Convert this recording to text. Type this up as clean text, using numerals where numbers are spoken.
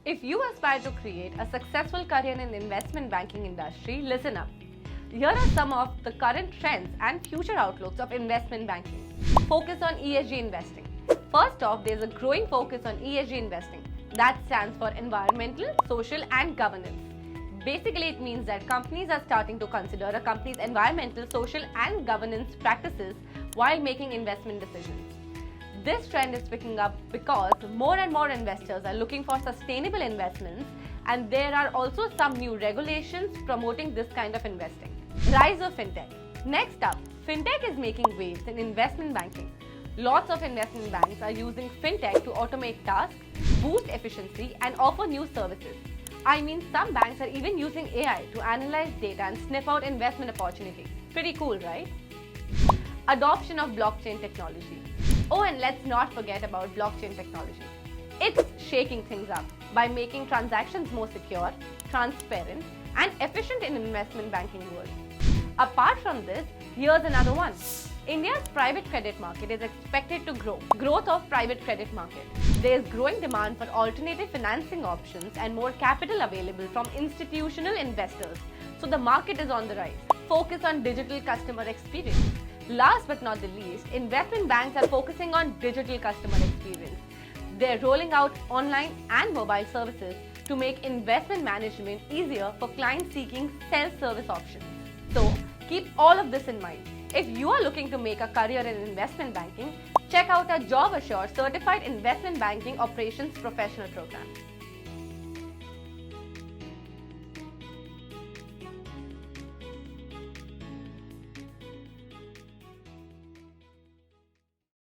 If you aspire to create a successful career in the investment banking industry, listen up. Here are some of the current trends and future outlooks of investment banking. Focus on ESG investing. First off, there is a growing focus on ESG investing. That stands for environmental, social and governance. Basically, it means that companies are starting to consider a company's environmental, social and governance practices while making investment decisions. This trend is picking up because more and more investors are looking for sustainable investments, and there are also some new regulations promoting this kind of investing. Rise of FinTech. Next up, FinTech is making waves in investment banking. Lots of investment banks are using FinTech to automate tasks, boost efficiency and offer new services. I mean, some banks are even using AI to analyze data and sniff out investment opportunities. Pretty cool, right? Adoption of blockchain technology. Oh, and let's not forget about blockchain technology. It's shaking things up by making transactions more secure, transparent, and efficient in investment banking world. Apart from this, here's another one. India's private credit market is expected to grow. Growth of private credit market. There is growing demand for alternative financing options and more capital available from institutional investors. So the market is on the rise. Focus on digital customer experience. Last but not the least, investment banks are focusing on digital customer experience. They're rolling out online and mobile services to make investment management easier for clients seeking self-service options. So, keep all of this in mind. If you are looking to make a career in investment banking, check out our 𝒔𝒐𝒓𝒆 Certified Investment Banking Operations Professional Program.